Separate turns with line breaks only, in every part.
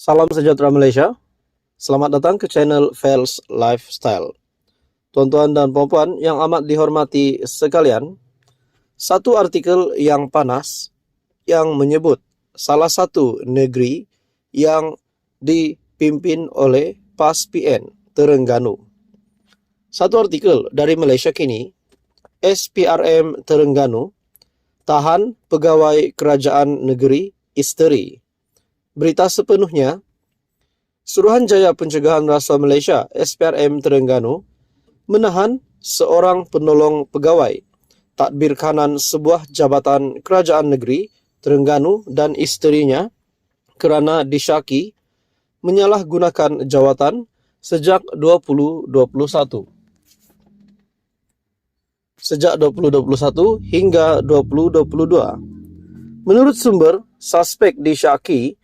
Salam sejahtera Malaysia. Selamat datang ke channel Fels Lifestyle. Tuan-tuan dan puan-puan yang amat dihormati sekalian, satu artikel yang panas yang menyebut salah satu negeri yang dipimpin oleh PAS PN Terengganu. Satu artikel dari Malaysia kini, SPRM Terengganu tahan pegawai kerajaan negeri Isteri. Berita sepenuhnya, Suruhanjaya Pencegahan Rasuah Malaysia SPRM Terengganu menahan seorang penolong pegawai tadbir kanan sebuah jabatan kerajaan negeri Terengganu dan isterinya kerana disyaki menyalahgunakan jawatan sejak 2021. Sejak 2021 hingga 2022. Menurut sumber, suspek disyaki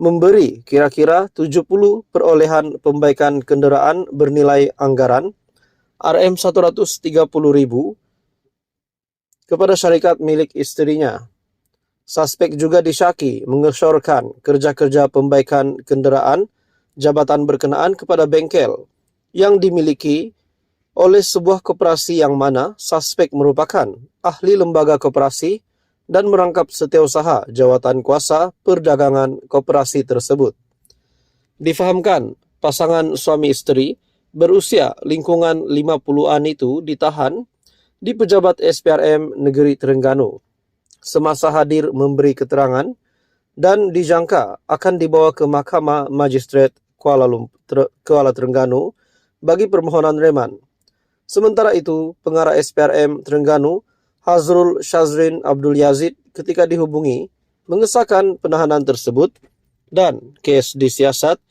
memberi kira-kira 70 perolehan pembaikan kenderaan bernilai anggaran RM130,000 kepada syarikat milik isterinya. Suspek juga disyaki mengesyorkan kerja-kerja pembaikan kenderaan jabatan berkenaan kepada bengkel yang dimiliki oleh sebuah koperasi yang mana suspek merupakan ahli lembaga koperasi dan merangkap setiausaha jawatan kuasa perdagangan koperasi tersebut. Difahamkan, pasangan suami isteri berusia lingkungan 50-an itu ditahan di pejabat SPRM Negeri Terengganu semasa hadir memberi keterangan dan dijangka akan dibawa ke Mahkamah Magistrat Kuala Terengganu bagi permohonan reman. Sementara itu, pengarah SPRM Terengganu Hazrul Shazrin Abdul Yazid ketika dihubungi mengesahkan penahanan tersebut dan kes disiasat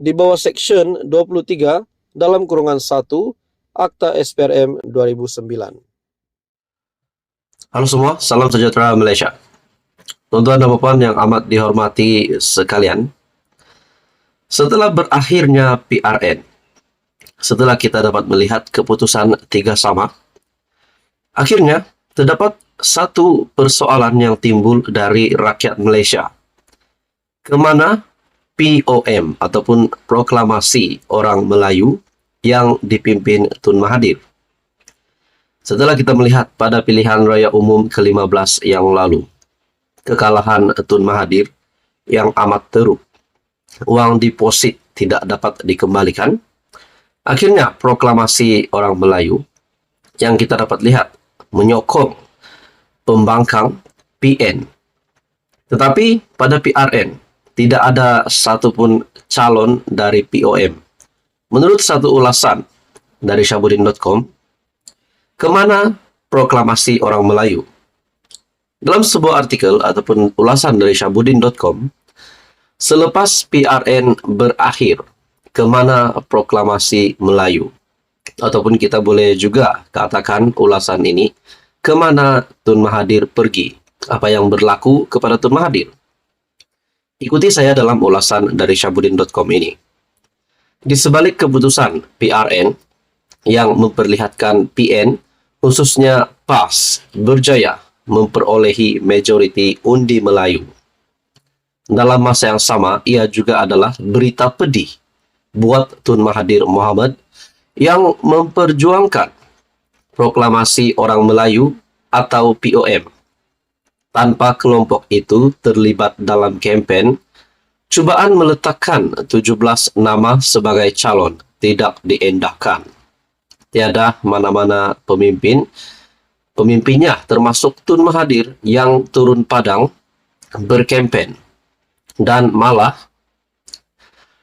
di bawah Seksyen 23 dalam kurungan 1 Akta SPRM 2009.
Halo semua, salam sejahtera Malaysia. Tuan-tuan dan puan yang amat dihormati sekalian, setelah berakhirnya PRN, setelah kita dapat melihat keputusan 3 sama, akhirnya terdapat satu persoalan yang timbul dari rakyat Malaysia, kemana POM ataupun Proklamasi Orang Melayu yang dipimpin Tun Mahathir. Setelah kita melihat pada pilihan raya umum ke-15 yang lalu, kekalahan Tun Mahathir yang amat teruk, uang deposit tidak dapat dikembalikan, akhirnya Proklamasi Orang Melayu yang kita dapat lihat menyokong pembangkang PN. Tetapi pada PRN tidak ada satupun calon dari POM. Menurut satu ulasan dari Syahbudin.com, kemana Proklamasi Orang Melayu? Dalam sebuah artikel ataupun ulasan dari Syahbudin.com, selepas PRN berakhir, kemana Proklamasi Melayu? Ataupun kita boleh juga katakan ulasan ini, kemana Tun Mahathir pergi? Apa yang berlaku kepada Tun Mahathir? Ikuti saya dalam ulasan dari Syahbudin.com ini. Di sebalik keputusan PRN yang memperlihatkan PN, khususnya PAS, berjaya memperolehi majoriti undi Melayu. Dalam masa yang sama, ia juga adalah berita pedih buat Tun Mahathir Mohamad yang memperjuangkan Proklamasi Orang Melayu atau POM. Tanpa kelompok itu terlibat dalam kempen, cubaan meletakkan 17 nama sebagai calon tidak diendahkan. Tiada mana-mana pemimpinnya termasuk Tun Mahathir yang turun padang berkempen. Dan malah,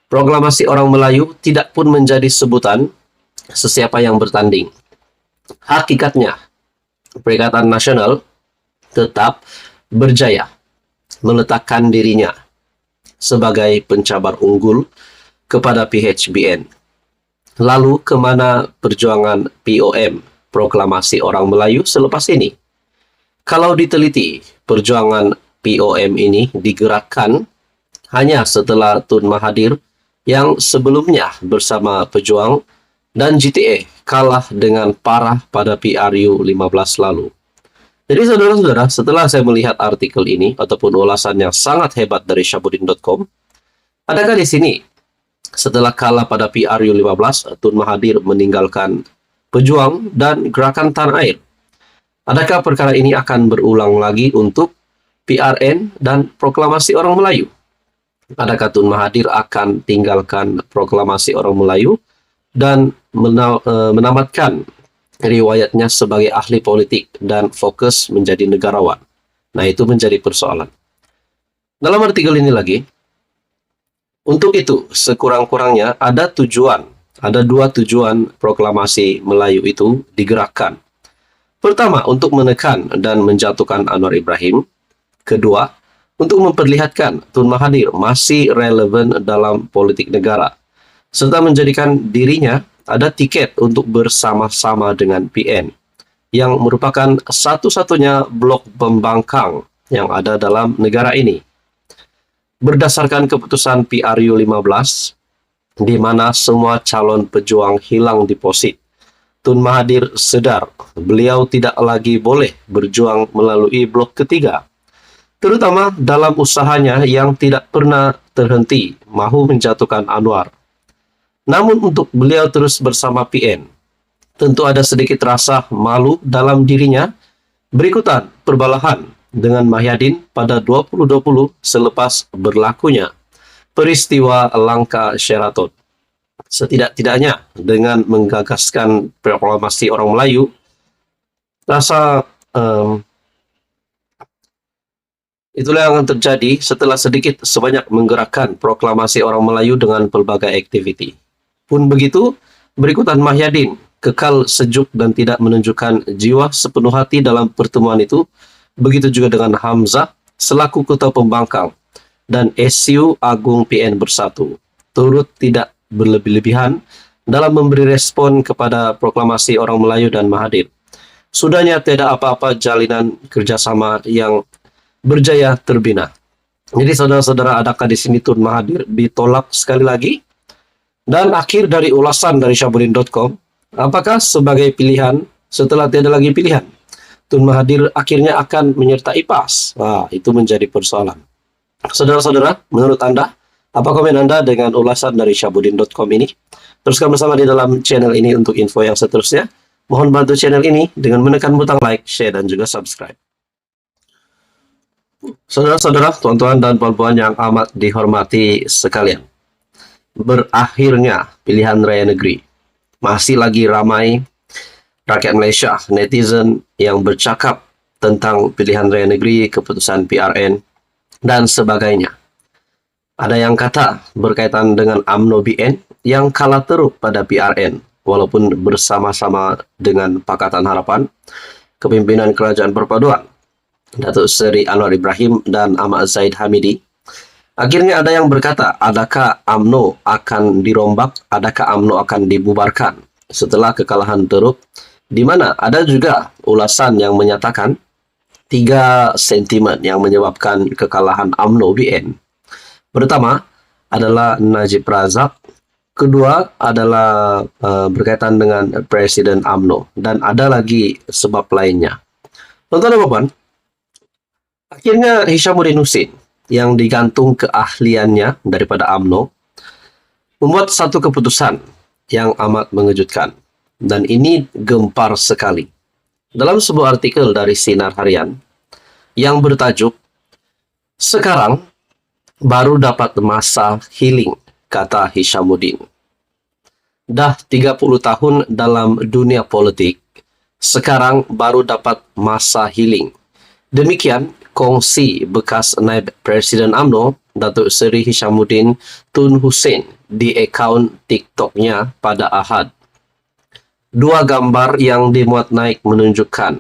Proklamasi Orang Melayu tidak pun menjadi sebutan sesiapa yang bertanding. Hakikatnya, Perikatan Nasional tetap berjaya meletakkan dirinya sebagai pencabar unggul kepada PHBN. Lalu kemana perjuangan POM, Proklamasi Orang Melayu selepas ini? Kalau diteliti, perjuangan POM ini digerakkan hanya setelah Tun Mahathir yang sebelumnya bersama Pejuang dan GTA kalah dengan parah pada PRU 15 lalu. Jadi saudara-saudara, setelah saya melihat artikel ini ataupun ulasan yang sangat hebat dari Syahbudin.com, Adakah di sini setelah kalah pada PRU15, Tun Mahathir meninggalkan pejuang dan gerakan tanah air? Adakah perkara ini akan berulang lagi untuk PRN dan proklamasi orang Melayu? Adakah Tun Mahathir akan tinggalkan proklamasi orang Melayu dan menamatkan riwayatnya sebagai ahli politik dan fokus menjadi negarawan? Nah, itu menjadi persoalan. Dalam artikel ini lagi, untuk itu sekurang-kurangnya ada dua tujuan proklamasi Melayu itu digerakkan. Pertama, untuk menekan dan menjatuhkan Anwar Ibrahim. Kedua, untuk memperlihatkan Tun Mahathir masih relevan dalam politik negara, serta menjadikan dirinya ada tiket untuk bersama-sama dengan PN, yang merupakan satu-satunya blok pembangkang yang ada dalam negara ini. Berdasarkan keputusan PRU 15, di mana semua calon pejuang hilang deposit, Tun Mahathir sedar beliau tidak lagi boleh berjuang melalui blok ketiga, terutama dalam usahanya yang tidak pernah terhenti mahu menjatuhkan Anwar. Namun untuk beliau terus bersama PN, tentu ada sedikit rasa malu dalam dirinya berikutan perbalahan dengan Mahyadin pada 2020 selepas berlakunya peristiwa langka Sheraton. Setidak-tidaknya dengan menggagaskan proklamasi orang Melayu, rasa itulah yang akan terjadi setelah sedikit sebanyak menggerakkan proklamasi orang Melayu dengan pelbagai aktiviti. Pun begitu, berikutan Mahyadin kekal sejuk dan tidak menunjukkan jiwa sepenuh hati dalam pertemuan itu. Begitu juga dengan Hamzah selaku ketua pembangkang dan SU Agung PN Bersatu turut tidak berlebih-lebihan dalam memberi respon kepada proklamasi orang Melayu dan Mahathir. Sudahnya tidak apa-apa jalinan kerjasama yang berjaya terbina. Jadi saudara-saudara, adakah di sini Tun Mahathir ditolak sekali lagi? Dan akhir dari ulasan dari Syahbudin.com, apakah sebagai pilihan setelah tiada lagi pilihan, Tun Mahathir akhirnya akan menyertai PAS? Nah, itu menjadi persoalan. Saudara-saudara, menurut Anda, apa komen Anda dengan ulasan dari Syahbudin.com ini? Teruskan bersama di dalam channel ini untuk info yang seterusnya. Mohon bantu channel ini dengan menekan butang like, share, dan juga subscribe. Saudara-saudara, tuan-tuan dan puan-puan yang amat dihormati sekalian, berakhirnya pilihan raya negeri. Masih lagi ramai rakyat Malaysia, netizen yang bercakap tentang pilihan raya negeri, keputusan PRN, dan sebagainya. Ada yang kata berkaitan dengan UMNO BN yang kalah teruk pada PRN, walaupun bersama-sama dengan Pakatan Harapan, kepimpinan Kerajaan Perpaduan, Datuk Seri Anwar Ibrahim dan Ahmad Zahid Hamidi. Akhirnya ada yang berkata, adakah UMNO akan dirombak, adakah UMNO akan dibubarkan setelah kekalahan teruk, di mana ada juga ulasan yang menyatakan 3 sentimen yang menyebabkan kekalahan UMNO BN. Pertama adalah Najib Razak, kedua adalah berkaitan dengan Presiden UMNO, dan ada lagi sebab lainnya. Tuan-tuan dan puan, akhirnya Hishamuddin Hussein yang digantung keahliannya daripada UMNO membuat satu keputusan yang amat mengejutkan, dan ini gempar sekali. Dalam sebuah artikel dari Sinar Harian yang bertajuk "Sekarang baru dapat masa healing," kata Hishamuddin. Dah 30 tahun dalam dunia politik, sekarang baru dapat masa healing. Demikian kongsi bekas naib Presiden UMNO, Datuk Seri Hishamuddin Tun Hussein di akaun TikTok-nya pada Ahad. 2 gambar yang dimuat naik menunjukkan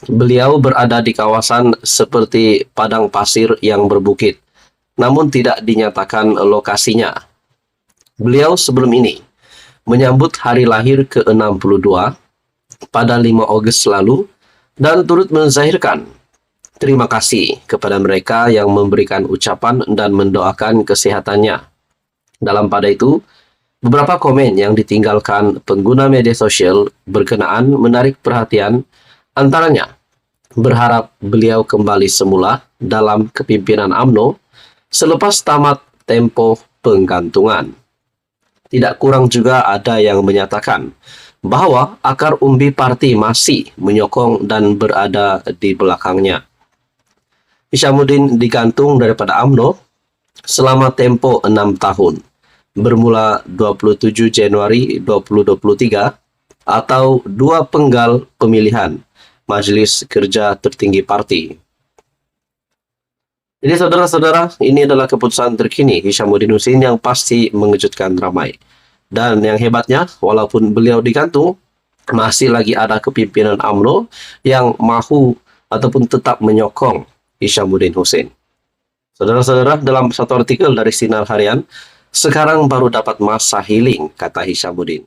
beliau berada di kawasan seperti padang pasir yang berbukit, namun tidak dinyatakan lokasinya. Beliau sebelum ini menyambut hari lahir ke-62 pada 5 Ogos lalu dan turut menzahirkan terima kasih kepada mereka yang memberikan ucapan dan mendoakan kesehatannya. Dalam pada itu, beberapa komen yang ditinggalkan pengguna media sosial berkenaan menarik perhatian, antaranya berharap beliau kembali semula dalam kepimpinan UMNO selepas tamat tempoh penggantungan. Tidak kurang juga ada yang menyatakan bahwa akar umbi parti masih menyokong dan berada di belakangnya. Hishamuddin digantung daripada UMNO selama tempo 6 tahun, bermula 27 Januari 2023 atau 2 penggal pemilihan Majelis Kerja Tertinggi Parti. Jadi saudara-saudara, ini adalah keputusan terkini Hishamuddin Hussein yang pasti mengejutkan ramai. Dan yang hebatnya, walaupun beliau digantung, masih lagi ada kepimpinan UMNO yang mahu ataupun tetap menyokong Hishamuddin Hussein. Saudara-saudara, dalam satu artikel dari Sinar Harian, sekarang baru dapat masa healing, kata Hishamuddin.